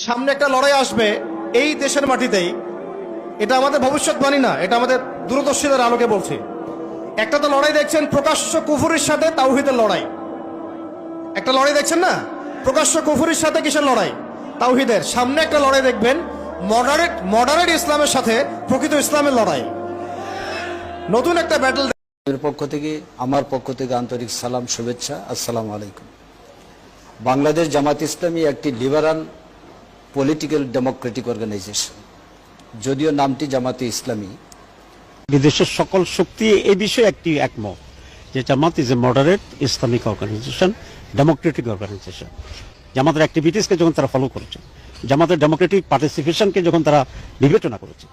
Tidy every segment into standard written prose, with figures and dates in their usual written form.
সামনে একটা লড়াই আসবে এই দেশের মাটিতেই। এটা আমাদের ভবিষ্যৎবাণী না, এটা আমাদের দূরদর্শীদের আলোকে বলছি। একটা তো লড়াই দেখছেন প্রকাশ্য কুফুরের সাথে তাওহীদের লড়াই, একটা লড়াই দেখছেন না, প্রকাশ্য কুফুরের সাথে কিসের লড়াই? তাওহীদের। সামনে একটা লড়াই দেখবেন মডারেট ইসলামের সাথে প্রকৃত ইসলামের লড়াই। নতুন একটা ব্যাটল। পক্ষ থেকে আমার পক্ষ থেকে আন্তরিক সালাম, শুভেচ্ছা, আসসালামু আলাইকুম। বাংলাদেশ জামাত ইসলামী একটি লিবারাল পলিটিক্যাল ডেমোক্রেটিক অর্গানাইজেশন, যদিও নামটি জামাতে ইসলামী। বিদেশের সকল শক্তি এই বিষয়ে একটি একমত যে Jamaat is a moderate Islamic organisation, democratic organisation. জামাতের অ্যাক্টিভিটিসকে যখন তারা ফলো করেছে, জামাতের ডেমোক্রেটিক পার্টিসিপেশনকে যখন তারা বিবেচনা করেছে,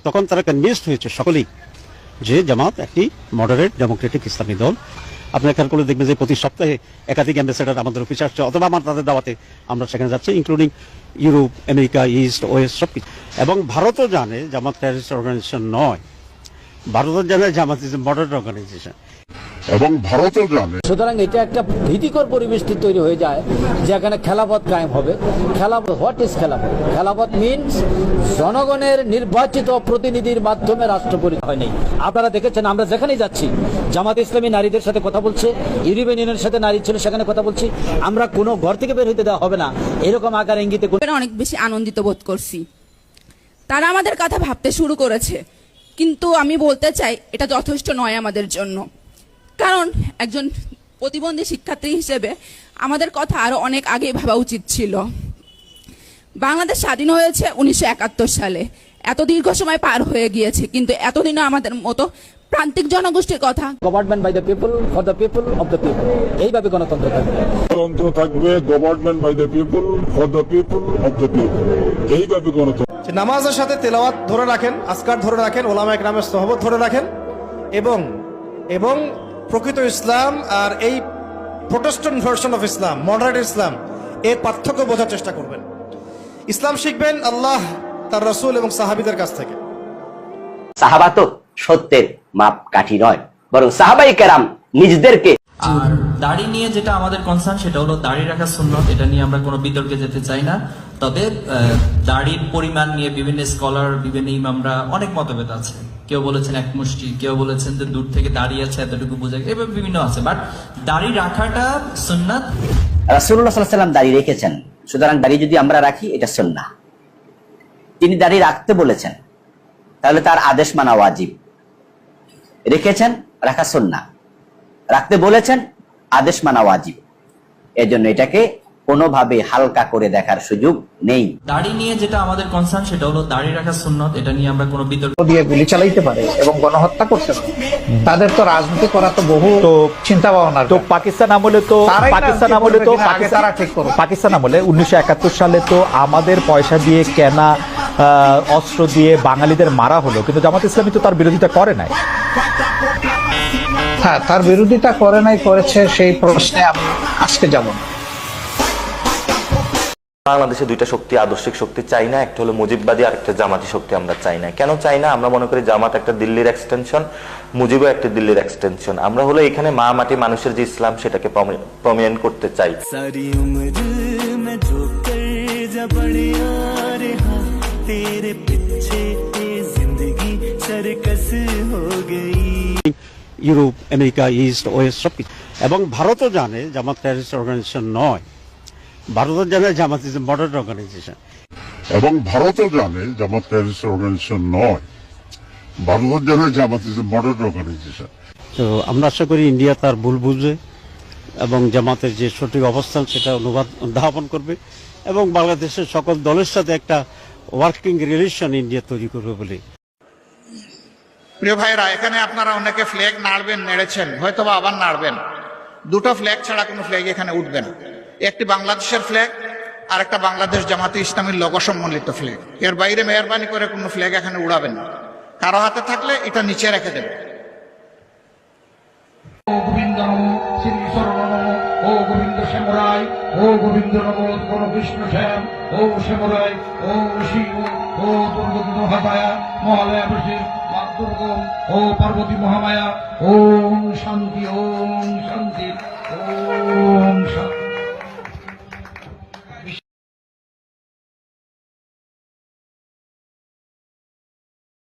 তখন তারা কনভিন্সড হয়েছে সকলেই যে জামাত একটি মডারেট ডেমোক্রেটিক ইসলামী দল। আপনার খেয়াল করে দেখবেন যে প্রতি সপ্তাহে একাধিক অ্যাম্বাসেডার আমাদের অফিসে আসছে, অথবা আমার তাদের দাওয়াতে আমরা সেখানে যাচ্ছি, including Europe, America, east, West, সব কিছু। এবং ভারতও জানে জামাত টেররিস্ট অর্গানাইজেশন নয়, ভারতও জানে জামাত ইজ এ মডারেট অর্গানাইজেশন, এবং ভারতও জানে। সুতরাং এটা একটা ভীতিকর পরিবেশটি তৈরি হয়ে যায় যেখানে খেলাফত কায়েম হবে। খেলাফত, হোয়াট ইজ খেলাফত? খেলাফত মিনস জনগণের নির্বাচিত প্রতিনিধির মাধ্যমে রাষ্ট্র পরিচালনা হয় নাই। আপনারা দেখেছেন আমরা যেখানেই যাচ্ছি, জামাত ইসলামী নারীদের সাথে কথা বলছে, ইউরোপিয়ান ইউনিয়নের সাথে নারী ছিল সেখানে কথা বলছি। আমরা কোনো ঘর থেকে বের হইতে দেওয়া হবে না, এরকম আকার ইঙ্গিতে অনেক বেশি আনন্দিত বোধ করছি। তারা আমাদের কথা ভাবতে শুরু করেছে, কিন্তু আমি বলতে চাই এটা যথেষ্ট নয় আমাদের জন্য। কারণ একজন প্রতিবন্ধী শিক্ষার্থী হিসেবে আমাদের কথা আরো অনেক আগে ভাবা উচিত ছিল। বাংলাদেশ স্বাধীন হয়েছে 1971 সালে, এত দীর্ঘ সময় পার হয়ে গিয়েছে, কিন্তু এতদিনও আমাদের মতো প্রান্তিক জনগোষ্ঠীর কথা। Government by the people, for the people, of the people, এইভাবে গণতন্ত্র থাকবে। গণতন্ত্র থাকবে, government by the people, for the people, of the people, এইভাবে গণতন্ত্র। নামাজের সাথে তেলাওয়াত ধরে রাখেন, আজকার ধরে রাখেন, ওলামা একরামের সোহবত ধরে রাখেন, এবং প্রকৃত ইসলাম আর এই protestant version of Islam, moderate Islam, এর পার্থক্য বোঝার চেষ্টা করবেন। ইসলাম শিখবেন আল্লাহ, তার রাসূল এবং সাহাবীদের কাছ থেকে। সাহাবা তো সত্যের মাপকাঠি নয়, বরং সাহাবায়ে কেরাম নিজেদেরকে। আর দাড়ি নিয়ে যেটা আমাদের কনসার্ন সেটা হলো দাড়ি রাখা সুন্নত, এটা নিয়ে আমরা কোনো বিতর্কে যেতে চাই না। তবে দাড়ির পরিমাণ নিয়ে বিভিন্ন স্কলার, বিভিন্ন ইমামরা অনেক মতভেদ আছে। কেউ বলেছেন এক মুষ্টি, কেউ বলেছেন যে দূর থেকে দাঁড়িয়ে আছে এতটুকু বোঝা, এভাবে বিভিন্ন আছে। বাট দাড়ি রাখাটা সুন্নাত। রাসূলুল্লাহ সাল্লাল্লাহু আলাইহি ওয়াসাল্লাম দাড়ি রেখেছেন, সুতরাং দাড়ি যদি আমরা রাখি এটা সুন্নাহ। তিনি দাড়ি রাখতে বলেছেন, তাহলে তার আদেশ মানা ওয়াজিব। রেখেছেন, রাখা সুন্নাহ। রাখতে বলেছেন, আদেশ মানা ওয়াজিব। এজন্য এটাকে কোনোভাবে হালকা করে দেখার সুযোগ নেই। দাড়ি নিয়ে যেটা আমাদের কনসার্ন সেটা হলো দাড়ি রাখা সুন্নত, এটা নিয়ে আমরা কোনো বিতর্ক দিয়ে গুলি চালাইতে পারে এবং গণহত্যা করতে পারে। তাদের তো রাজনীতি করা তো বহু চিন্তা ভাবনা। তো পাকিস্তান আমলে তো পাকিস্তান আমলে 1971 সালে তো আমাদের পয়সা দিয়ে কেনা অস্ত্র দিয়ে বাঙালিদের মারা হলো, কিন্তু জামাত ইসলামী তো তার বিরোধিতা করে নাই। হ্যাঁ, তার বিরোধিতা করে নাই, করেছে, সেই প্রশ্নে আমি আজকে যাব না। বাংলাদেশে দুইটা শক্তি, আদর্শিক শক্তি চাই না, একটা হলো মুজিববাদী আর একটা জামাতি শক্তি আমরা চাই না। কেন চাই না? আমরা মনে করি জামাত একটা দিল্লির এক্সটেনশন, মুজিবও একটা দিল্লির এক্সটেনশন। আমরা হলো এখানে মা মাটি মানুষের যে ইসলাম সেটাকে প্রমিনেন্ট করতে চাই। ইউরোপ, আমেরিকা, ইস্ট, ওয়েস্ট, সব কিছু। এবং ভারতও জানে জামাত টেররিস্ট অর্গানাইজেশন নয়, ভারতও জানে জামাত ইজ এ মডারেট অর্গানাইজেশন, এবং ভারতও জানে জামাত টেররিস্ট অর্গানাইজেশন নয়, ভারতও জানে জামাত ইজ এ মডারেট অর্গানাইজেশন। তো আমরা আশা করি ইন্ডিয়া তার ভুল বুঝবে এবং জামাতের যে সঠিক অবস্থান সেটা অনুধাবন করবে এবং বাংলাদেশের সকল দলের সাথে একটা ওয়ার্কিং রিলেশন ইন্ডিয়া তৈরি করবে বলে। প্রিয় ভাইরা, এখানে আপনারা অনেকে ফ্ল্যাগ নাড়বেন, নেড়েছেন, হয়তো বা আবার নাড়বেন। দুটো ফ্ল্যাগ ছাড়া কোনো ফ্ল্যাগ এখানে উঠবে না। একটি বাংলাদেশের ফ্ল্যাগ আর একটা বাংলাদেশ জামাতে ইসলামীর লোগো সম্বলিত ফ্ল্যাগ। এর বাইরে মেহরবানি করে কোনো ফ্ল্যাগ এখানে উড়াবেন না। কারো হাতে থাকলে এটা নিচে রেখে দেবেন। ও গোবিন্দ নমো শ্রী ঈশ্বর নমো, ও গোবিন্দ শ্যামরায়, ও গোবিন্দ নমো কোন বিষ্ণু শ্যাম, ও শ্যামরায়, ও শিব, ও দুর্গতি মহামায়া, মহালয়া বসির মাতৃগম, ও পার্বতী মহামায়া, ওম শান্তি, ওম শান্তি, ওম শান্তি।